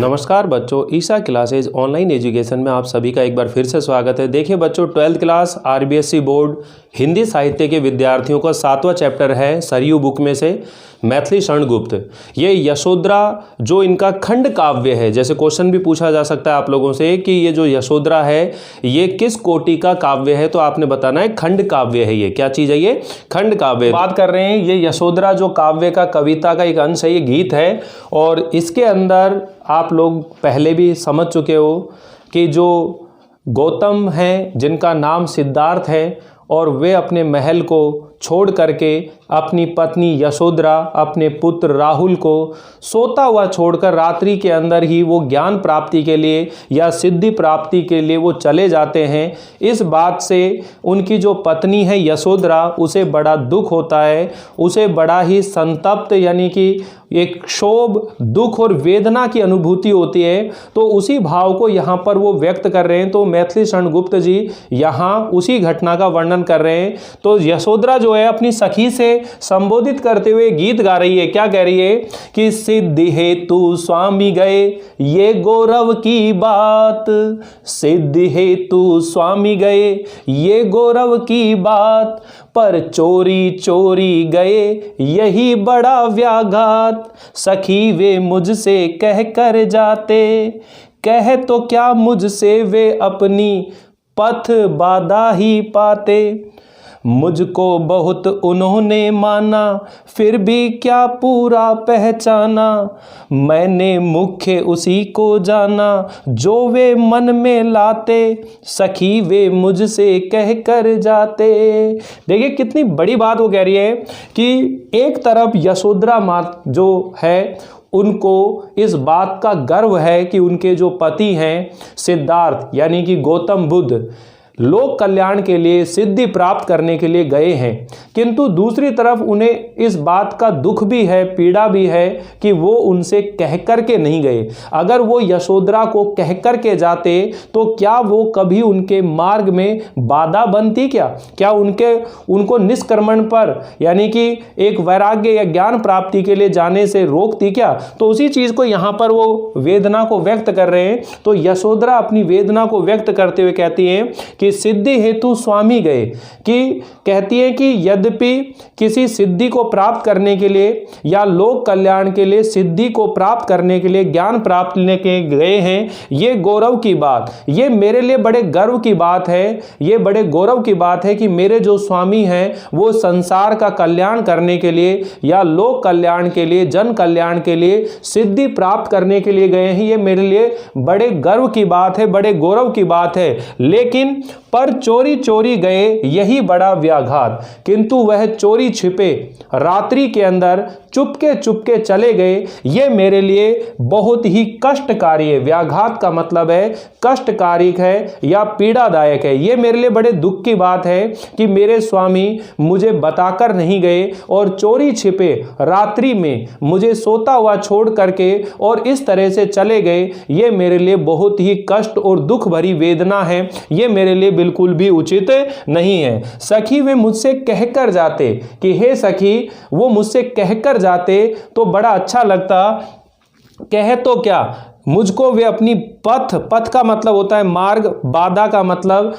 नमस्कार बच्चों, Isha classes online education में आप सभी का एक बार फिर से स्वागत है। देखिए बच्चों, 12th class RBSE board Hindi साहित्य के विद्यार्थियों का 7वां चैप्टर है सरयू बुक में से मैथिली शरण गुप्त। ये यशोधरा जो इनका खंड काव्य है, जैसे क्वेश्चन भी पूछा जा सकता है आप लोगों से कि ये जो यशोधरा है ये किस कोटि का काव्य है, तो आपने बताना है खंड काव्य है। ये क्या चीज़ है? ये खंड काव्य बात कर रहे हैं। ये यशोधरा जो काव्य का कविता का एक अंश है, ये गीत है और इसके अंदर आप लोग पहले भी समझ चुके हो कि जो गौतम हैं जिनका नाम सिद्धार्थ है और वे अपने महल को छोड़ करके अपनी पत्नी यशोधरा, अपने पुत्र राहुल को सोता हुआ छोड़कर रात्रि के अंदर ही वो ज्ञान प्राप्ति के लिए या सिद्धि प्राप्ति के लिए वो चले जाते हैं। इस बात से उनकी जो पत्नी है यशोधरा, उसे बड़ा दुख होता है, उसे बड़ा ही संतप्त यानी कि एक क्षोभ, दुख और वेदना की अनुभूति होती है। तो उसी भाव को यहाँ पर वो व्यक्त कर रहे हैं। तो मैथिली शरण गुप्त जी यहाँ उसी घटना का वर्णन कर रहे हैं। तो यशोधरा जो है अपनी सखी से संबोधित करते हुए गीत गा रही है। क्या कह रही है कि सिद्धि हेतु स्वामी गए, ये गौरव की बात। सिद्धि हेतु स्वामी गए, ये गौरव की बात, पर चोरी चोरी गए, यही बड़ा व्याघात। सखी वे मुझसे कह कर जाते, कह तो क्या मुझसे वे अपनी पथ बाधा ही पाते। मुझको बहुत उन्होंने माना, फिर भी क्या पूरा पहचाना। मैंने मुख्य उसी को जाना, जो वे मन में लाते। सखी वे मुझसे कह कर जाते। देखिए कितनी बड़ी बात वो कह रही है कि एक तरफ यशोधरा माँ जो है उनको इस बात का गर्व है कि उनके जो पति हैं सिद्धार्थ यानी कि गौतम बुद्ध लोक कल्याण के लिए, सिद्धि प्राप्त करने के लिए गए हैं, किंतु दूसरी तरफ उन्हें इस बात का दुख भी है, पीड़ा भी है कि वो उनसे कह कर के नहीं गए। अगर वो यशोधरा को कह कर के जाते तो क्या वो कभी उनके मार्ग में बाधा बनती? क्या उनको निष्कर्मण पर यानी कि एक वैराग्य या ज्ञान प्राप्ति के लिए जाने से रोकती क्या? तो उसी चीज को यहाँ पर वो वेदना को व्यक्त कर रहे हैं। तो यशोधरा अपनी वेदना को व्यक्त करते हुए कहती है कि सिद्धि हेतु स्वामी गए, कि कहती है कि यद्यपि किसी सिद्धि को प्राप्त करने के लिए या लोक कल्याण के लिए, सिद्धि को प्राप्त करने के लिए, ज्ञान प्राप्त करने के गए हैं, ये गौरव की बात, ये मेरे लिए बड़े गर्व की बात है, ये बड़े गौरव की बात है कि मेरे जो स्वामी हैं वो संसार का कल्याण करने के लिए या लोक कल्याण के लिए, जन कल्याण के लिए, सिद्धि प्राप्त करने के लिए गए हैं। ये मेरे लिए बड़े गर्व की बात है, बड़े गौरव की बात है। लेकिन पर चोरी चोरी गए, यही बड़ा व्याघात। किंतु वह चोरी छिपे रात्रि के अंदर चुपके चुपके चले गए, ये मेरे लिए बहुत ही कष्टकारी है। व्याघात का मतलब है कष्टकारी है या पीड़ादायक है। ये मेरे लिए बड़े दुख की बात है कि मेरे स्वामी मुझे बताकर नहीं गए और चोरी छिपे रात्रि में मुझे सोता हुआ छोड़ करके और इस तरह से चले गए। ये मेरे लिए बहुत ही कष्ट और दुख भरी वेदना है। ये मेरे लिए बिल्कुल भी उचित नहीं है। सखी वे मुझसे कहकर जाते, कि हे सखी वो मुझसे कहकर जाते तो बड़ा अच्छा लगता। कहे तो क्या, मुझको वे अपनी पथ का मतलब होता है मार्ग, बाधा का मतलब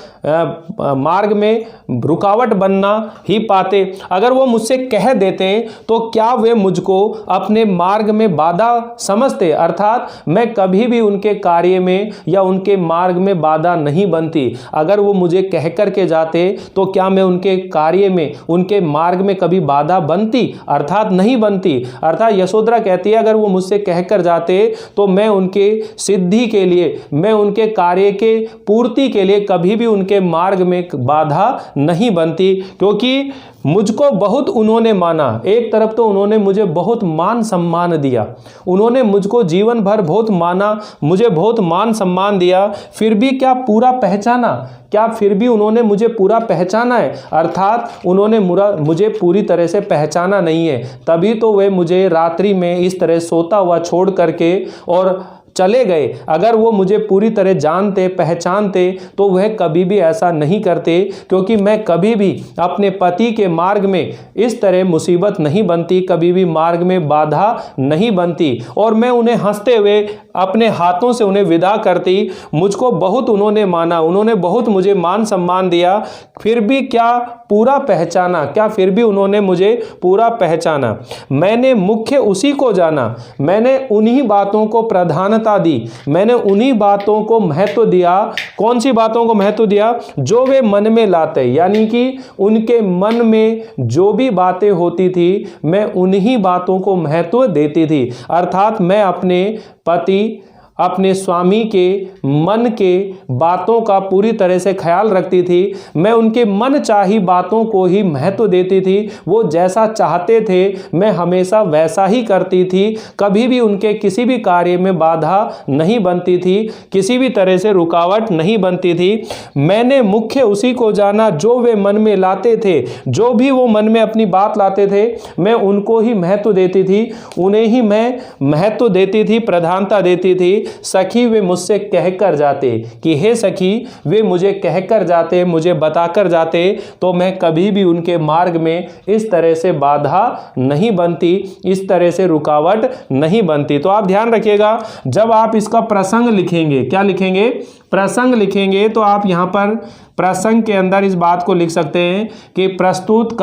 मार्ग में रुकावट बनना ही पाते। अगर वो मुझसे कह देते तो क्या वे मुझको अपने मार्ग में बाधा समझते, अर्थात मैं कभी भी उनके कार्य में या उनके मार्ग में बाधा नहीं बनती। अगर वो मुझे कह कर के जाते तो क्या मैं उनके कार्य में, उनके मार्ग में कभी बाधा बनती, अर्थात नहीं बनती। अर्थात यशोधरा कहती है अगर वो मुझसे कह कर जाते तो मैं उनके सिद्धि के लिए, मैं उनके कार्य के पूर्ति के लिए कभी भी उनके मार्ग में बाधा नहीं बनती, क्योंकि मुझको बहुत उन्होंने माना। एक तरफ तो उन्होंने मुझे बहुत मान सम्मान दिया, उन्होंने मुझको जीवन भर बहुत माना, मुझे बहुत मान सम्मान दिया, फिर भी क्या पूरा पहचाना? क्या फिर भी उन्होंने मुझे पूरा पहचाना है? अर्थात उन्होंने मुझे पूरी तरह से पहचाना नहीं है, तभी तो वे मुझे रात्रि में इस तरह सोता हुआ छोड़ करके और चले गए। अगर वो मुझे पूरी तरह जानते, पहचानते तो वह कभी भी ऐसा नहीं करते, क्योंकि मैं कभी भी अपने पति के मार्ग में इस तरह मुसीबत नहीं बनती, कभी भी मार्ग में बाधा नहीं बनती। और मैं उन्हें हंसते हुए अपने हाथों से उन्हें विदा करती, मुझको बहुत उन्होंने माना, उन्होंने बहुत मुझे मान सम्मान दिया, फिर भी क्या पूरा पहचाना, क्या फिर भी उन्होंने मुझे पूरा पहचाना। मैंने मुख्य उसी को जाना, मैंने उन्हीं बातों को प्रधानता दी, मैंने उन्हीं बातों को महत्व दिया। कौन सी बातों को महत्व दिया? जो वे मन में लाते, यानी कि उनके मन में जो भी बातें होती थी मैं उन्हीं बातों को महत्व देती थी। अर्थात मैं अपने पति, अपने स्वामी के मन के बातों का पूरी तरह से ख्याल रखती थी। मैं उनके मन चाही बातों को ही महत्व देती थी। वो जैसा चाहते थे मैं हमेशा वैसा ही करती थी। कभी भी उनके किसी भी कार्य में बाधा नहीं बनती थी, किसी भी तरह से रुकावट नहीं बनती थी। मैंने मुख्य उसी को जाना जो वे मन में लाते थे, जो भी वो मन में अपनी बात लाते थे मैं उनको ही महत्व देती थी, उन्हें ही मैं महत्व देती थी, प्रधानता देती थी। सखी वे मुझसे कहकर जाते कि हे सखी, वे मुझे कहकर जाते, मुझे बताकर जाते, तो मैं कभी भी उनके मार्ग में इस तरह से बाधा नहीं बनती, इस तरह से रुकावट नहीं बनती। तो आप ध्यान रखिएगा, जब आप इसका प्रसंग लिखेंगे, क्या लिखेंगे? प्रसंग लिखेंगे, तो आप यहां पर प्रसंग के अंदर इस बात को लिख सकते हैं कि प्रस्तुत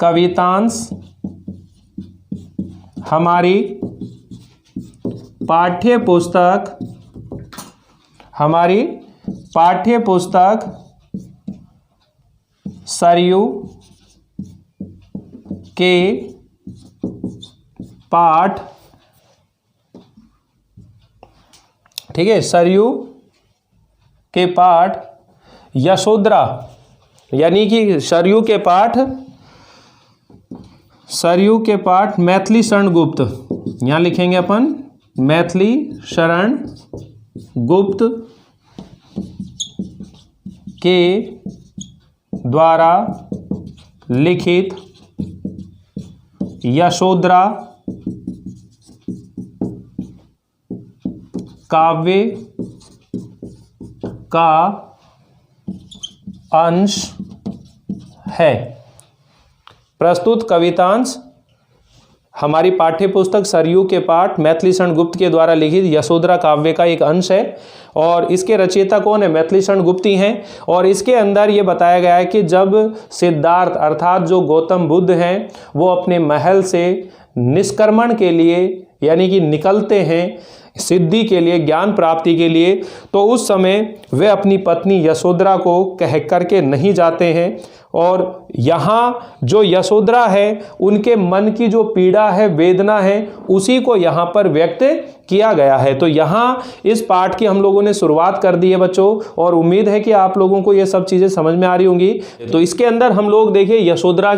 कवितांश हमारी पाठ्य पुस्तक सरयू के पाठ, ठीक है, सरयू के पाठ यशोधरा, यानी कि सरयू के पाठ मैथिली शरण गुप्त, यहां लिखेंगे अपन मैथिली शरण गुप्त के द्वारा लिखित यशोधरा काव्य का अंश है। प्रस्तुत कवितांश हमारी पाठ्य पुस्तक सरयू के पाठ मैथिली शरण गुप्त के द्वारा लिखित यशोधरा काव्य का एक अंश है। और इसके रचयिता कौन है? मैथिली शरण गुप्त ही हैं। और इसके अंदर ये बताया गया है कि जब सिद्धार्थ अर्थात जो गौतम बुद्ध हैं वो अपने महल से निष्क्रमण के लिए, यानी कि निकलते हैं सिद्धि के लिए, ज्ञान प्राप्ति के लिए, तो उस समय वे अपनी पत्नी यशोधरा को कह करके नहीं जाते हैं। और यहाँ जो यशोधरा है उनके मन की जो पीड़ा है, वेदना है, उसी को यहाँ पर व्यक्त किया गया है। तो यहाँ इस पाठ की हम लोगों ने शुरुआत कर दी है बच्चों, और उम्मीद है कि आप लोगों को ये सब चीज़ें समझ में आ रही होंगी। तो इसके अंदर हम लोग देखिए यशोधरा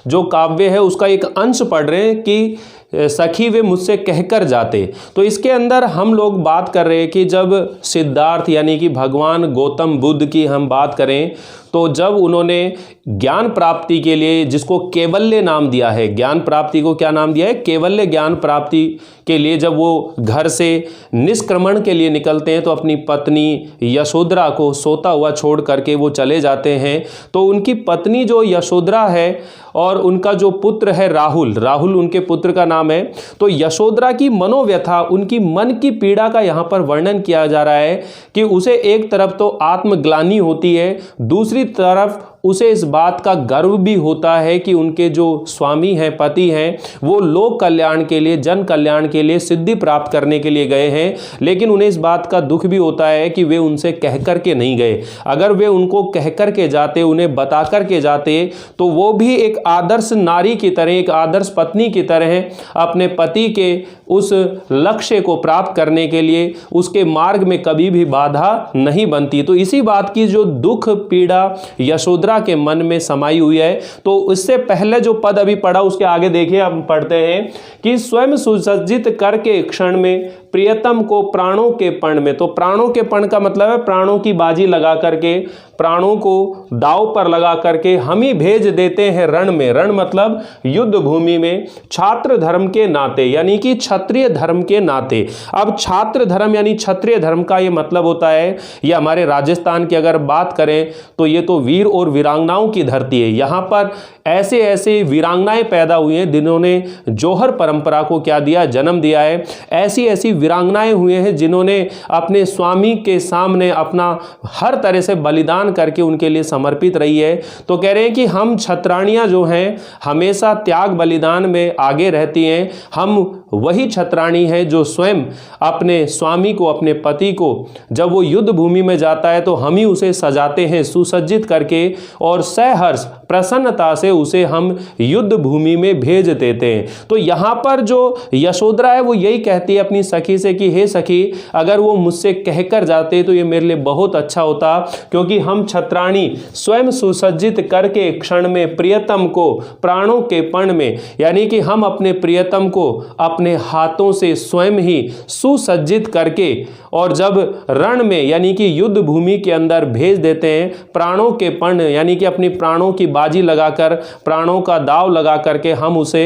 जो काव्य है उसका एक अंश पढ़ रहे हैं कि सखी वे मुझसे कहकर जाते। तो इसके अंदर हम लोग बात कर रहे हैं कि जब सिद्धार्थ यानी कि भगवान गौतम बुद्ध की हम बात करें, तो जब उन्होंने ज्ञान प्राप्ति के लिए, जिसको कैवल्य नाम दिया है, ज्ञान प्राप्ति को क्या नाम दिया है? कैवल्य ज्ञान प्राप्ति के लिए जब वो घर से निष्क्रमण के लिए निकलते हैं तो अपनी पत्नी यशोधरा को सोता हुआ छोड़ करके वो चले जाते हैं। तो उनकी पत्नी जो यशोधरा है और उनका जो पुत्र है राहुल, राहुल उनके पुत्र का नाम है। तो यशोधरा की मनोव्यथा, उनकी मन की पीड़ा का यहाँ पर वर्णन किया जा रहा है कि उसे एक तरफ तो आत्मग्लानि होती है, दूसरी तरफ उसे इस बात का गर्व भी होता है कि उनके जो स्वामी हैं, पति हैं, वो लोक कल्याण के लिए, जन कल्याण के लिए, सिद्धि प्राप्त करने के लिए गए हैं। लेकिन उन्हें इस बात का दुख भी होता है कि वे उनसे कह कर के नहीं गए। अगर वे उनको कह कर के जाते, उन्हें बता कर के जाते, तो वो भी एक आदर्श नारी की तरह, एक आदर्श पत्नी की तरह अपने पति के उस लक्ष्य को प्राप्त करने के लिए उसके मार्ग में कभी भी बाधा नहीं बनती। तो इसी बात की जो दुख पीड़ा यशोधरा के मन में समाई हुई है। तो इससे पहले जो पद अभी पढ़ा उसके आगे देखिए, हम पढ़ते हैं कि स्वयं सुसज्जित करके क्षण में प्रियतम को प्राणों के पण में। तो प्राणों के पण का मतलब है प्राणों की बाजी लगा करके, प्राणों को दांव पर लगा करके हम ही भेज देते हैं रण में। रण मतलब युद्ध भूमि में, छात्र धर्म के नाते, यानी कि क्षत्रिय धर्म के नाते। अब छात्र धर्म यानी क्षत्रिय धर्म का ये मतलब होता है, ये हमारे राजस्थान की अगर बात करें तो ये तो वीर और वीरांगनाओं की धरती है। यहाँ पर ऐसे ऐसे वीरांगनाएं पैदा हुई हैं जिन्होंने जौहर परंपरा को क्या दिया, जन्म दिया है। ऐसी ऐसी वीरांगनाएं हुए हैं जिन्होंने अपने स्वामी के सामने अपना हर तरह से बलिदान करके उनके लिए समर्पित रही है। तो कह रहे हैं कि हम क्षत्राणियां जो हैं हमेशा त्याग बलिदान में आगे रहती हैं। हम वही क्षत्राणी हैं जो स्वयं अपने स्वामी को, अपने पति को जब वो युद्ध भूमि में जाता है तो हम ही उसे सजाते हैं सुसज्जित करके, और सहर्ष प्रसन्नता से उसे हम युद्ध भूमि में भेज देते हैं। तो यहाँ पर जो यशोधरा है वो यही कहती है अपनी सखी से कि हे सखी, अगर वो मुझसे कहकर जाते तो ये मेरे लिए बहुत अच्छा होता, क्योंकि हम क्षत्राणी स्वयं सुसज्जित करके क्षण में प्रियतम को प्राणों के पण में, यानी कि हम अपने प्रियतम को अपने हाथों से स्वयं ही सुसज्जित करके और जब रण में यानी कि युद्ध भूमि के अंदर भेज देते हैं, प्राणों के पण यानी कि अपनी प्राणों की बाजी लगाकर, प्राणों का दांव लगा करके हम उसे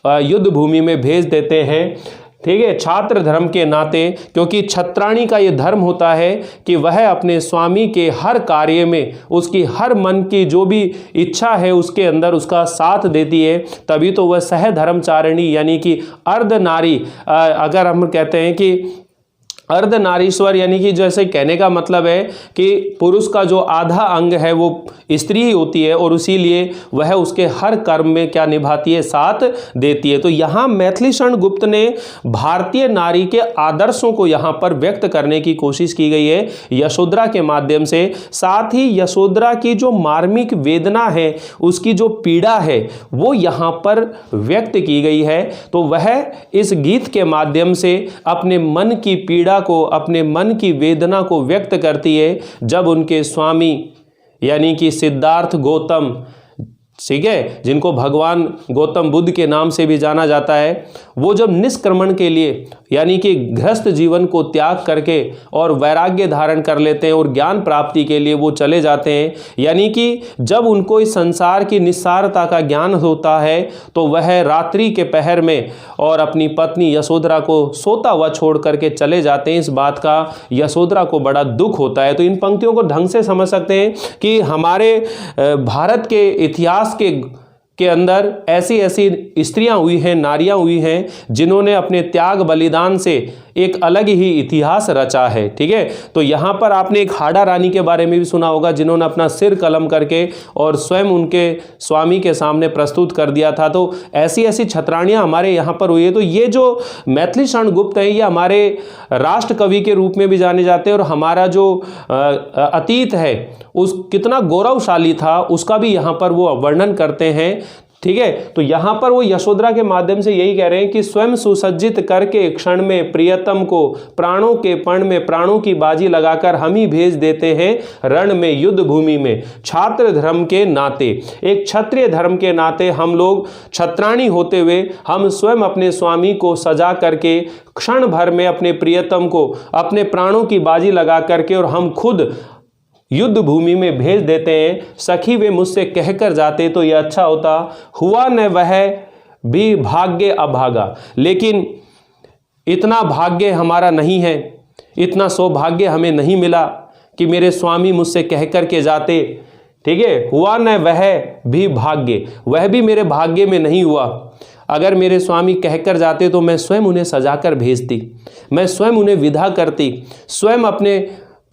युद्ध भूमि में भेज देते हैं। ठीक है, छात्र धर्म के नाते, क्योंकि छत्राणी का ये धर्म होता है कि वह अपने स्वामी के हर कार्य में उसकी हर मन की जो भी इच्छा है उसके अंदर उसका साथ देती है, तभी तो वह सहधर्मचारिणी यानी कि अर्धनारी, अगर हम कहते हैं कि अर्धनारीश्वर, यानी कि जैसे कहने का मतलब है कि पुरुष का जो आधा अंग है वो स्त्री ही होती है और इसीलिए वह उसके हर कर्म में क्या निभाती है, साथ देती है। तो यहाँ मैथिलीशरण गुप्त ने भारतीय नारी के आदर्शों को यहाँ पर व्यक्त करने की कोशिश की गई है यशोधरा के माध्यम से। साथ ही यशोधरा की जो मार्मिक वेदना है, उसकी जो पीड़ा है वो यहाँ पर व्यक्त की गई है। तो वह इस गीत के माध्यम से अपने मन की पीड़ा को, अपने मन की वेदना को व्यक्त करती है। जब उनके स्वामी यानी कि सिद्धार्थ गौतम, ठीक है, जिनको भगवान गौतम बुद्ध के नाम से भी जाना जाता है, वो जब निष्क्रमण के लिए यानी कि गृहस्थ जीवन को त्याग करके और वैराग्य धारण कर लेते हैं और ज्ञान प्राप्ति के लिए वो चले जाते हैं, यानी कि जब उनको इस संसार की निस्सारता का ज्ञान होता है तो वह रात्रि के पहर में और अपनी पत्नी यशोधरा को सोता हुआ छोड़ करके चले जाते हैं। इस बात का यशोधरा को बड़ा दुख होता है। तो इन पंक्तियों को ढंग से समझ सकते हैं कि हमारे भारत के इतिहास के अंदर ऐसी ऐसी स्त्रियां हुई हैं, नारियां हुई हैं, जिन्होंने अपने त्याग बलिदान से एक अलग ही इतिहास रचा है। ठीक है, तो यहाँ पर आपने एक हाड़ा रानी के बारे में भी सुना होगा, जिन्होंने अपना सिर कलम करके और स्वयं उनके स्वामी के सामने प्रस्तुत कर दिया था। तो ऐसी ऐसी छत्राणियाँ हमारे यहाँ पर हुई है। तो ये जो मैथिलीशरण गुप्त है ये हमारे राष्ट्र कवि के रूप में भी जाने जाते हैं और हमारा जो अतीत है उस कितना गौरवशाली था उसका भी यहाँ पर वो वर्णन करते हैं। ठीक है, तो यहां पर वो यशोधरा के माध्यम से यही कह रहे हैं कि स्वयं सुसज्जित करके क्षण में प्रियतम को प्राणों के पण में प्राणों की बाजी लगाकर हम ही भेज देते हैं रण में, युद्ध भूमि में। छात्र धर्म के नाते, एक क्षत्रिय धर्म के नाते हम लोग छत्राणी होते हुए हम स्वयं अपने स्वामी को सजा करके क्षण भर में अपने प्रियतम को अपने प्राणों की बाजी लगा करके और हम खुद युद्ध भूमि में भेज देते हैं। सखी वे मुझसे कहकर जाते तो यह अच्छा होता, हुआ न वह भी भाग्य अभागा। लेकिन इतना भाग्य हमारा नहीं है, इतना सौभाग्य हमें नहीं मिला कि मेरे स्वामी मुझसे कहकर के जाते। ठीक है, हुआ न वह भी भाग्य, वह भी मेरे भाग्य में नहीं हुआ। अगर मेरे स्वामी कहकर जाते तो मैं स्वयं उन्हें सजाकर भेजती, मैं स्वयं उन्हें विदा करती, स्वयं अपने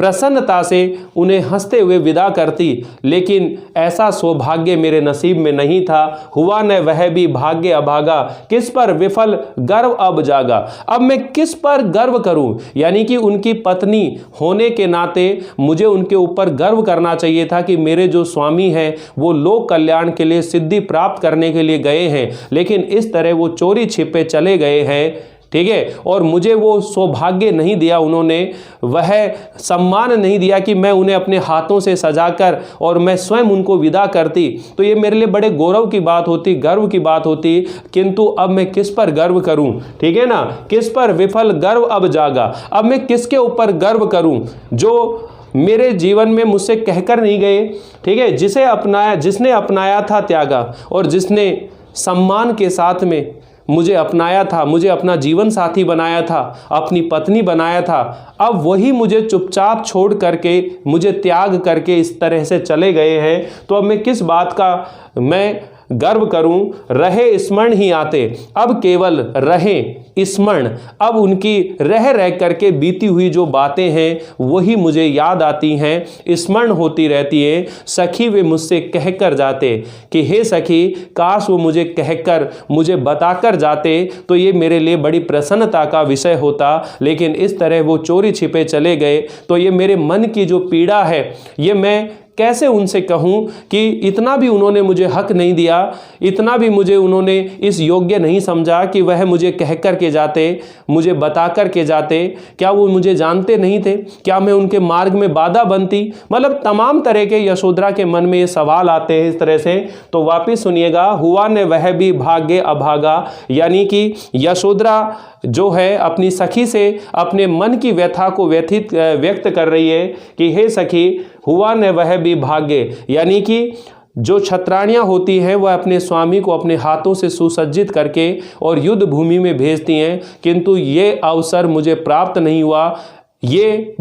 प्रसन्नता से उन्हें हंसते हुए विदा करती। लेकिन ऐसा सौभाग्य मेरे नसीब में नहीं था। हुआ न वह भी भाग्य अभागा, किस पर विफल गर्व अब जागा। अब मैं किस पर गर्व करूं, यानी कि उनकी पत्नी होने के नाते मुझे उनके ऊपर गर्व करना चाहिए था कि मेरे जो स्वामी हैं वो लोक कल्याण के लिए, सिद्धि प्राप्त करने के लिए गए हैं, लेकिन इस तरह वो चोरी छिपे चले गए हैं। ठीक है, और मुझे वो सौभाग्य नहीं दिया, उन्होंने वह सम्मान नहीं दिया कि मैं उन्हें अपने हाथों से सजाकर और मैं स्वयं उनको विदा करती, तो ये मेरे लिए बड़े गौरव की बात होती, गर्व की बात होती। किंतु अब मैं किस पर गर्व करूं, ठीक है ना, किस पर विफल गर्व अब जागा, अब मैं किसके ऊपर गर्व करूं जो मेरे जीवन में मुझसे कहकर नहीं गए, ठीक है, जिसने अपनाया था त्यागा, और जिसने सम्मान के साथ में मुझे अपनाया था, मुझे अपना जीवन साथी बनाया था, अपनी पत्नी बनाया था, अब वही मुझे चुपचाप छोड़ करके, मुझे त्याग करके इस तरह से चले गए हैं। तो अब मैं किस बात का मैं गर्व करूं। रहे स्मरण ही आते, अब केवल रहे स्मरण, अब उनकी रह रह करके बीती हुई जो बातें हैं वही मुझे याद आती हैं, स्मरण होती रहती है। सखी वे मुझसे कहकर जाते कि हे सखी, काश वो मुझे कहकर, मुझे बताकर जाते तो ये मेरे लिए बड़ी प्रसन्नता का विषय होता, लेकिन इस तरह वो चोरी छिपे चले गए। तो ये मेरे मन की जो पीड़ा है, ये मैं कैसे उनसे कहूं कि इतना भी उन्होंने मुझे हक नहीं दिया, इतना भी मुझे उन्होंने इस योग्य नहीं समझा कि वह मुझे कह कर के जाते, मुझे बता कर के जाते। क्या वो मुझे जानते नहीं थे? क्या मैं उनके मार्ग में बाधा बनती? मतलब तमाम तरह के यशोधरा के मन में ये सवाल आते हैं इस तरह से। तो वापिस सुनिएगा, हुआ ने वह भी भाग्य अभागा, यानी कि यशोधरा जो है अपनी सखी से अपने मन की व्यथा को व्यक्त कर रही है कि हे सखी, हुआ न वह भी भाग्य, यानी कि जो छत्राणियाँ होती हैं वह अपने स्वामी को अपने हाथों से सुसज्जित करके और युद्ध भूमि में भेजती हैं, किंतु ये अवसर मुझे प्राप्त नहीं हुआ, ये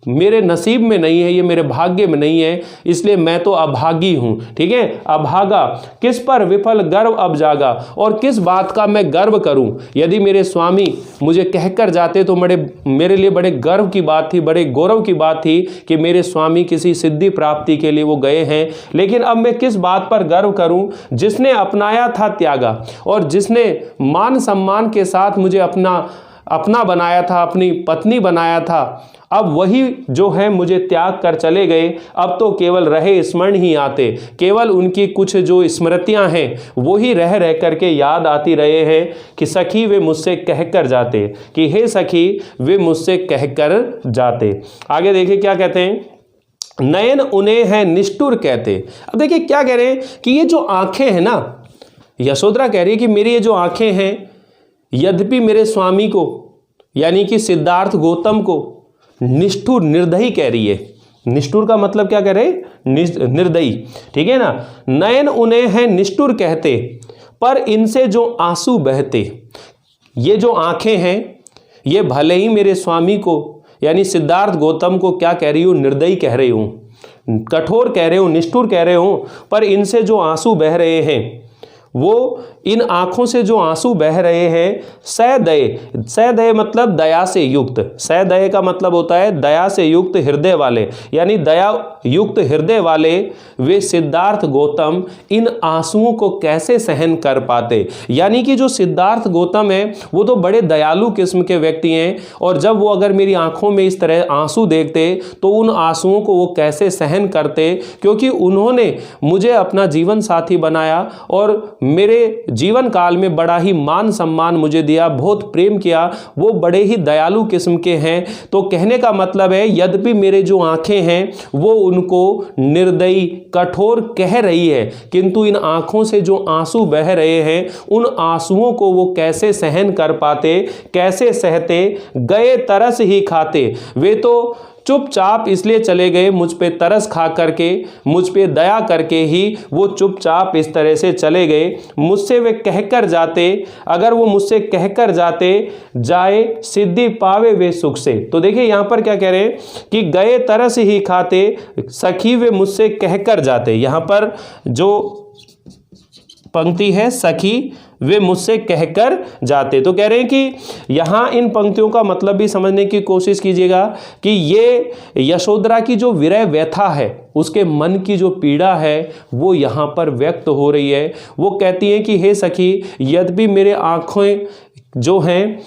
मेरे नसीब में नहीं है, ये मेरे भाग्य में नहीं है, इसलिए मैं तो अभागी हूँ। ठीक है, अभागा, किस पर विफल गर्व अब जागा, और किस बात का मैं गर्व करूँ। यदि मेरे स्वामी मुझे कहकर जाते तो मेरे लिए बड़े गर्व की बात थी, बड़े गौरव की बात थी कि मेरे स्वामी किसी सिद्धि प्राप्ति के लिए वो गए हैं। लेकिन अब मैं किस बात पर गर्व करूँ, जिसने अपनाया था त्यागा और जिसने मान सम्मान के साथ मुझे अपना बनाया था, अपनी पत्नी बनाया था, अब वही जो है मुझे त्याग कर चले गए। अब तो केवल रहे स्मरण ही आते, केवल उनकी कुछ जो स्मृतियां हैं वो ही रह रह करके याद आती रहे हैं कि सखी वे मुझसे कहकर जाते, कि हे सखी वे मुझसे कहकर जाते। आगे देखिए क्या कहते हैं, नयन उन्हें है निष्ठुर कहते। अब देखिए क्या कह रहे हैं कि ये जो आंखें हैं ना, यशोधरा कह रही है कि मेरी ये जो आंखें हैं, यद्यपि मेरे स्वामी को यानी कि सिद्धार्थ गौतम को निष्ठुर, निर्दयी कह रही है। निष्ठुर का मतलब क्या कह रहे हैं, निर्दयी, ठीक है ना। नयन उन्हें है निष्ठुर कहते, पर इनसे जो आंसू बहते। ये जो आंखें हैं ये भले ही मेरे स्वामी को यानी सिद्धार्थ गौतम को क्या कह रही हूँ, निर्दयी कह रही हूँ, कठोर कह रहे हूँ, निष्ठुर कह रहे हूँ, पर इनसे जो आंसू बह रहे हैं, वो इन आंखों से जो आंसू बह रहे हैं, सदय, सदय मतलब दया से युक्त, सदय का मतलब होता है दया से युक्त हृदय वाले, यानी दया युक्त हृदय वाले वे सिद्धार्थ गौतम इन आंसुओं को कैसे सहन कर पाते। यानी कि जो सिद्धार्थ गौतम है वो तो बड़े दयालु किस्म के व्यक्ति हैं, और जब वो अगर मेरी आंखों में इस तरह आंसू देखते तो उन आंसुओं को वो कैसे सहन करते, क्योंकि उन्होंने मुझे अपना जीवन साथी बनाया और मेरे जीवन काल में बड़ा ही मान सम्मान मुझे दिया, बहुत प्रेम किया, वो बड़े ही दयालु किस्म के हैं। तो कहने का मतलब है यद्यपि मेरे जो आंखें हैं वो उनको निर्दयी, कठोर कह रही है, किंतु इन आंखों से जो आंसू बह रहे हैं उन आंसुओं को वो कैसे सहन कर पाते, कैसे सहते। गए तरस ही खाते, वे तो चुपचाप इसलिए चले गए, मुझ पे तरस खा करके, मुझ पे दया करके ही वो चुपचाप इस तरह से चले गए। मुझसे वे कहकर जाते, अगर वो मुझसे कहकर जाते, जाए सिद्धि पावे वे सुख से। तो देखिए यहाँ पर क्या कह रहे हैं कि गए तरस ही खाते, सखी वे मुझसे कहकर जाते। यहाँ पर जो पंक्ति है सखी वे मुझसे कहकर जाते, तो कह रहे हैं कि यहाँ इन पंक्तियों का मतलब भी समझने की कोशिश कीजिएगा कि ये यशोधरा की जो विरह व्यथा है, उसके मन की जो पीड़ा है वो यहाँ पर व्यक्त हो रही है। वो कहती है कि हे सखी, यद्यपि मेरे आँखें जो हैं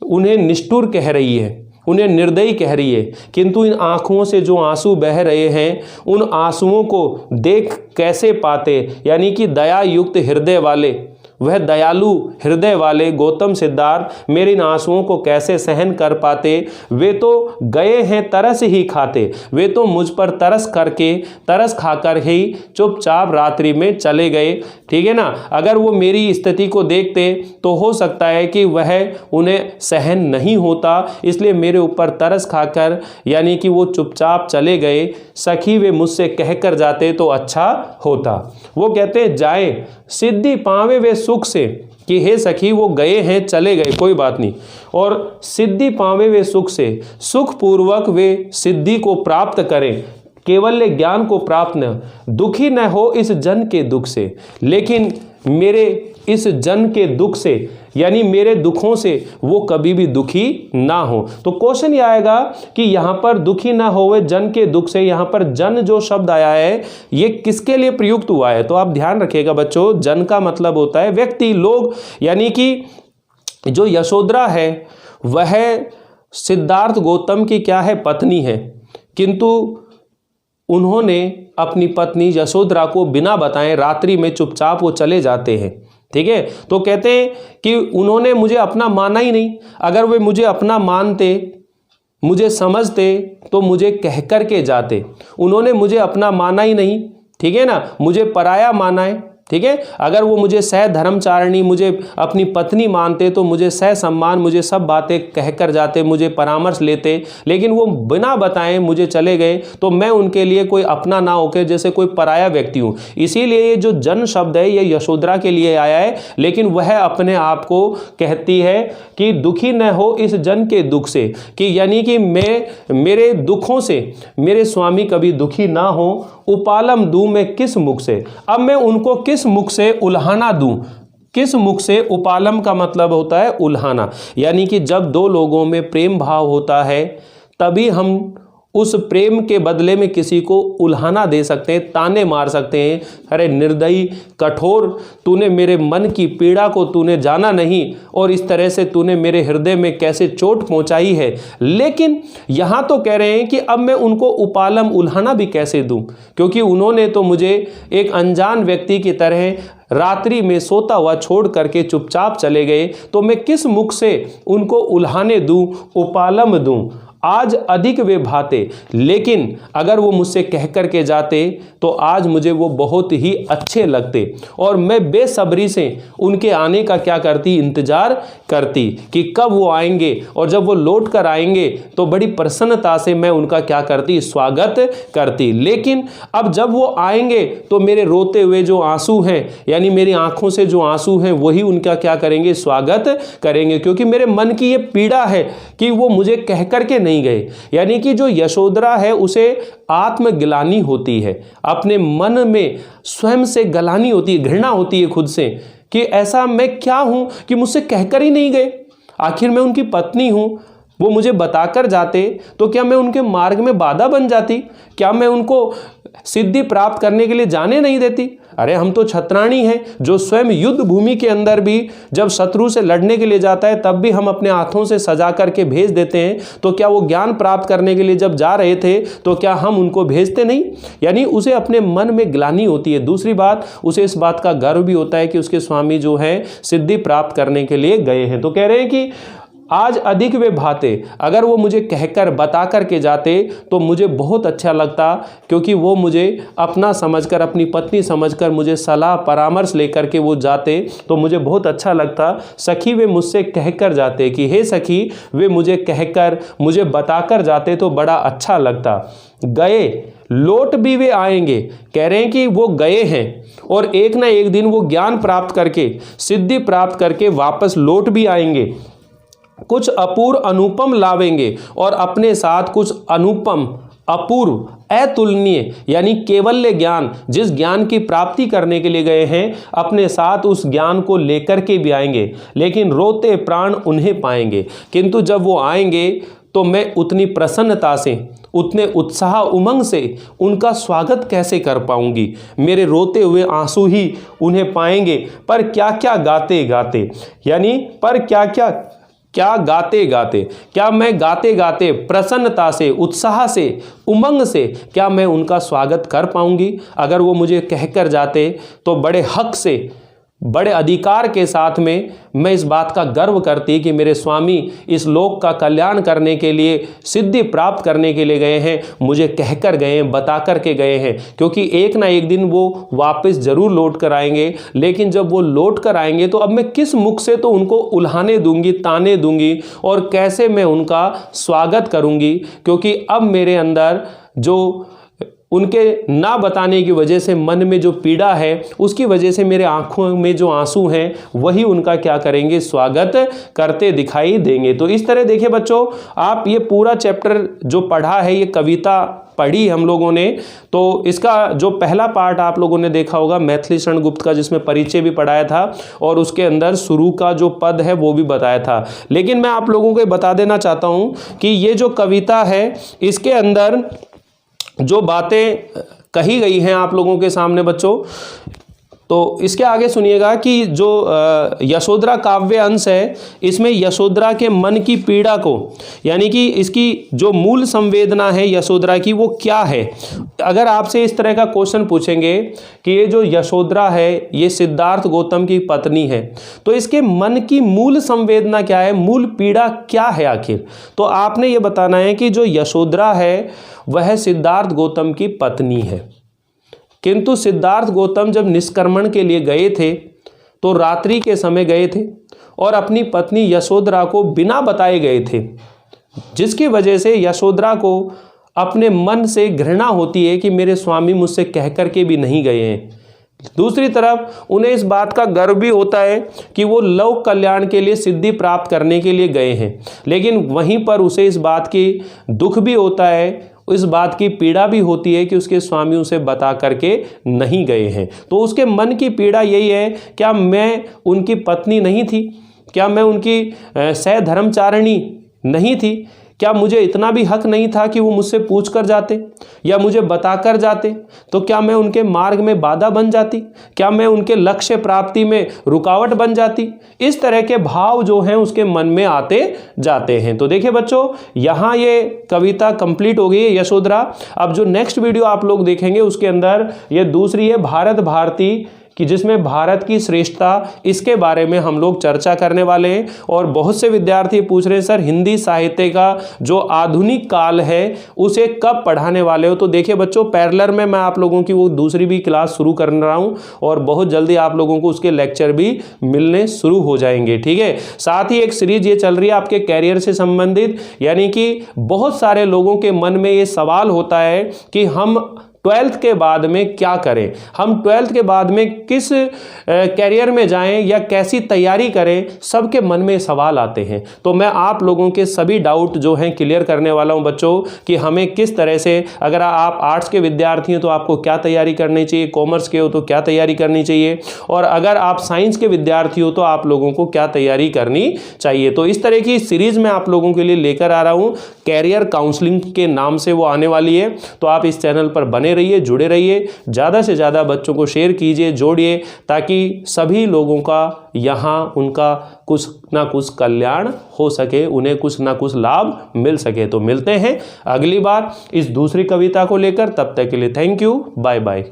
उन्हें निष्ठुर कह रही है, उन्हें निर्दयी कह रही है, किंतु इन आँखों से जो आंसू बह रहे हैं उन आंसुओं को देख कैसे पाते, यानी कि दया युक्त हृदय वाले वह दयालु हृदय वाले गौतम सिद्धार्थ मेरे इन आंसुओं को कैसे सहन कर पाते। वे तो गए हैं तरस ही खाते, वे तो मुझ पर तरस खाकर ही चुपचाप रात्रि में चले गए। ठीक है ना। अगर वो मेरी स्थिति को देखते तो हो सकता है कि वह उन्हें सहन नहीं होता, इसलिए मेरे ऊपर तरस खाकर यानी कि वो चुपचाप चले गए। सखी वे मुझसे कहकर जाते तो अच्छा होता। वो कहते हैं जाए सिद्धि पावे वे सुख से, कि हे सखी वो गए हैं चले गए कोई बात नहीं, और सिद्धि पावे वे सुख से, सुख पूर्वक वे सिद्धि को प्राप्त करें, केवल ज्ञान को प्राप्त न, दुखी न हो इस जन के दुख से। लेकिन मेरे इस जन के दुख से यानी मेरे दुखों से वो कभी भी दुखी ना हो। तो क्वेश्चन ये आएगा कि यहाँ पर दुखी ना होवे जन के दुख से, यहाँ पर जन जो शब्द आया है ये किसके लिए प्रयुक्त हुआ है? तो आप ध्यान रखिएगा बच्चों, जन का मतलब होता है व्यक्ति, लोग, यानी कि जो यशोधरा है वह सिद्धार्थ गौतम की क्या है? पत्नी है, किंतु उन्होंने अपनी पत्नी यशोधरा को बिना बताए रात्रि में चुपचाप वो चले जाते हैं। ठीक है। तो कहते हैं कि उन्होंने मुझे अपना माना ही नहीं। अगर वे मुझे अपना मानते, मुझे समझते तो मुझे कह कर के जाते। उन्होंने मुझे अपना माना ही नहीं, ठीक है ना, मुझे पराया माना है। ठीक है। अगर वो मुझे सह धर्मचारिणी, मुझे अपनी पत्नी मानते तो मुझे सह सम्मान, मुझे सब बातें कह कर जाते, मुझे परामर्श लेते, लेकिन वो बिना बताएं मुझे चले गए तो मैं उनके लिए कोई अपना ना होकर जैसे कोई पराया व्यक्ति हूँ। इसीलिए ये जो जन शब्द है ये यशोधरा के लिए आया है, लेकिन वह अपने आप को कहती है कि दुखी न हो इस जन के दुख से, कि यानी कि मैं मेरे दुखों से मेरे स्वामी कभी दुखी ना हो। उपालम दूं मैं किस मुख से, अब मैं उनको किस मुख से उल्हाना दूं? किस मुख से? उपालम का मतलब होता है उल्हाना, यानी कि जब दो लोगों में प्रेम भाव होता है तभी हम उस प्रेम के बदले में किसी को उल्हाना दे सकते हैं, ताने मार सकते हैं। अरे निर्दयी कठोर, तूने मेरे मन की पीड़ा को तूने जाना नहीं और इस तरह से तूने मेरे हृदय में कैसे चोट पहुंचाई है। लेकिन यहाँ तो कह रहे हैं कि अब मैं उनको उपालम उल्हाना भी कैसे दूं, क्योंकि उन्होंने तो मुझे एक अनजान व्यक्ति की तरह रात्रि में सोता हुआ छोड़ करके चुपचाप चले गए, तो मैं किस मुख से उनको उल्हाने दूं, उपालम दूं? आज अधिक वे भाते, लेकिन अगर वो मुझसे कह कर के जाते तो आज मुझे वो बहुत ही अच्छे लगते और मैं बेसब्री से उनके आने का क्या करती? इंतजार करती कि कब वो आएंगे, और जब वो लौट कर आएंगे तो बड़ी प्रसन्नता से मैं उनका क्या करती? स्वागत करती। लेकिन अब जब वो आएंगे तो मेरे रोते हुए जो आंसू हैं, यानी मेरी आंखों से जो आंसू हैं, वही उनका क्या करेंगे? स्वागत करेंगे, क्योंकि मेरे मन की ये पीड़ा है कि वो मुझे कह करके नहीं गए। यानी कि जो यशोधरा है उसे आत्मग्लानि होती है, अपने मन में स्वयं से गलानी होती है, घृणा होती है खुद से कि ऐसा मैं क्या हूं कि मुझसे कहकर ही नहीं गए। आखिर मैं उनकी पत्नी हूं, वो मुझे बताकर जाते तो क्या मैं उनके मार्ग में बाधा बन जाती? क्या मैं उनको सिद्धि प्राप्त करने के लिए जाने नहीं देती? अरे हम तो छत्राणी हैं, जो स्वयं युद्ध भूमि के अंदर भी जब शत्रु से लड़ने के लिए जाता है तब भी हम अपने हाथों से सजा करके भेज देते हैं। तो क्या वो ज्ञान प्राप्त करने के लिए जब जा रहे थे तो क्या हम उनको भेजते नहीं? यानी उसे अपने मन में ग्लानि होती है। दूसरी बात, उसे इस बात का गर्व भी होता है कि उसके स्वामी जो है सिद्धि प्राप्त करने के लिए गए हैं। तो कह रहे हैं कि आज अधिक वे भाते, अगर वो मुझे कहकर बता कर के जाते तो मुझे बहुत अच्छा लगता, क्योंकि वो मुझे अपना समझकर, अपनी पत्नी समझकर मुझे सलाह परामर्श लेकर के वो जाते तो मुझे बहुत अच्छा लगता। सखी वे मुझसे कहकर जाते कि हे सखी, वे मुझे कहकर मुझे बताकर जाते तो बड़ा अच्छा लगता। गए लौट भी वे आएंगे, कह रहे हैं कि वो गए हैं और एक ना एक दिन वो ज्ञान प्राप्त करके, सिद्धि प्राप्त करके वापस लौट भी आएंगे। कुछ अपूर्व अनुपम लावेंगे और अपने साथ कुछ अनुपम, अपूर्व, अतुलनीय यानी केवल्य ज्ञान, जिस ज्ञान की प्राप्ति करने के लिए गए हैं, अपने साथ उस ज्ञान को लेकर के भी आएंगे। लेकिन रोते प्राण उन्हें पाएंगे, किंतु जब वो आएंगे तो मैं उतनी प्रसन्नता से, उतने उत्साह उमंग से उनका स्वागत कैसे कर पाऊंगी? मेरे रोते हुए आंसू ही उन्हें पाएंगे। पर क्या क्या गाते गाते, यानी पर क्या गाते गाते, क्या मैं गाते गाते प्रसन्नता से, उत्साह से, उमंग से क्या मैं उनका स्वागत कर पाऊंगी? अगर वो मुझे कहकर जाते तो बड़े हक से, बड़े अधिकार के साथ में मैं इस बात का गर्व करती कि मेरे स्वामी इस लोक का कल्याण करने के लिए, सिद्धि प्राप्त करने के लिए गए हैं, मुझे कहकर गए हैं, बता कर के गए हैं, क्योंकि एक ना एक दिन वो वापस जरूर लौट कर आएंगे। लेकिन जब वो लौट कर आएंगे तो अब मैं किस मुख से तो उनको उल्हाने दूंगी, ताने दूंगी, और कैसे मैं उनका स्वागत करूंगी, क्योंकि अब मेरे अंदर जो उनके ना बताने की वजह से मन में जो पीड़ा है, उसकी वजह से मेरे आंखों में जो आंसू हैं, वही उनका क्या करेंगे, स्वागत करते दिखाई देंगे। तो इस तरह देखिए बच्चों, आप ये पूरा चैप्टर जो पढ़ा है, ये कविता पढ़ी हम लोगों ने, तो इसका जो पहला पार्ट आप लोगों ने देखा होगा मैथिली शरण गुप्त का, जिसमें परिचय भी पढ़ाया था और उसके अंदर शुरू का जो पद है वो भी बताया था। लेकिन मैं आप लोगों को बता देना चाहता हूँ कि ये जो कविता है, इसके अंदर जो बातें कही गई हैं आप लोगों के सामने बच्चों, तो इसके आगे सुनिएगा कि जो यशोधरा काव्य अंश है, इसमें यशोधरा के मन की पीड़ा को, यानी कि इसकी जो मूल संवेदना है यशोधरा की, वो क्या है। अगर आपसे इस तरह का क्वेश्चन पूछेंगे कि ये जो यशोधरा है, ये सिद्धार्थ गौतम की पत्नी है, तो इसके मन की मूल संवेदना क्या है, मूल पीड़ा क्या है आखिर, तो आपने ये बताना है कि जो यशोधरा है वह सिद्धार्थ गौतम की पत्नी है। किंतु सिद्धार्थ गौतम जब निष्कर्मण के लिए गए थे तो रात्रि के समय गए थे और अपनी पत्नी यशोधरा को बिना बताए गए थे, जिसकी वजह से यशोधरा को अपने मन से घृणा होती है कि मेरे स्वामी मुझसे कह कर के भी नहीं गए हैं। दूसरी तरफ उन्हें इस बात का गर्व भी होता है कि वो लोक कल्याण के लिए, सिद्धि प्राप्त करने के लिए गए हैं, लेकिन वहीं पर उसे इस बात की दुख भी होता है, इस बात की पीड़ा भी होती है कि उसके स्वामी उसे बता करके नहीं गए हैं। तो उसके मन की पीड़ा यही है, क्या मैं उनकी पत्नी नहीं थी, क्या मैं उनकी सहधर्मचारिणी नहीं थी, क्या मुझे इतना भी हक नहीं था कि वो मुझसे पूछ कर जाते या मुझे बता कर जाते, तो क्या मैं उनके मार्ग में बाधा बन जाती, क्या मैं उनके लक्ष्य प्राप्ति में रुकावट बन जाती। इस तरह के भाव जो हैं उसके मन में आते जाते हैं। तो देखिए बच्चों, यहाँ ये कविता कंप्लीट हो गई है यशोधरा। अब जो नेक्स्ट वीडियो आप लोग देखेंगे उसके अंदर ये दूसरी है भारत भारती कि जिसमें भारत की श्रेष्ठता, इसके बारे में हम लोग चर्चा करने वाले हैं। और बहुत से विद्यार्थी पूछ रहे हैं सर हिंदी साहित्य का जो आधुनिक काल है उसे कब पढ़ाने वाले हो। तो देखिए बच्चों, पैरेलल में मैं आप लोगों की वो दूसरी भी क्लास शुरू कर रहा हूं और बहुत जल्दी आप लोगों को उसके लेक्चर भी मिलने शुरू हो जाएंगे, ठीक है। साथ ही एक सीरीज ये चल रही है आपके कैरियर से संबंधित, यानी कि बहुत सारे लोगों के मन में ये सवाल होता है कि हम 12th के बाद में क्या करें, हम 12th के बाद में किस कैरियर में जाएं या कैसी तैयारी करें, सबके मन में सवाल आते हैं। तो मैं आप लोगों के सभी डाउट जो हैं क्लियर करने वाला हूं बच्चों कि हमें किस तरह से, अगर आप आर्ट्स के विद्यार्थी हैं तो आपको क्या तैयारी करनी चाहिए, कॉमर्स के हो तो क्या तैयारी करनी चाहिए, और अगर आप साइंस के विद्यार्थी हो तो आप लोगों को क्या तैयारी करनी चाहिए। तो इस तरह की सीरीज मैं आप लोगों के लिए लेकर आ रहा हूं, कैरियर काउंसलिंग के नाम से वो आने वाली है। तो आप इस चैनल पर बने रहिए, जुड़े रहिए, ज़्यादा से ज़्यादा बच्चों को शेयर कीजिए, जोड़िए, ताकि सभी लोगों का यहाँ उनका कुछ ना कुछ कल्याण हो सके, उन्हें कुछ ना कुछ लाभ मिल सके। तो मिलते हैं अगली बार इस दूसरी कविता को लेकर, तब तक के लिए थैंक यू, बाय बाय।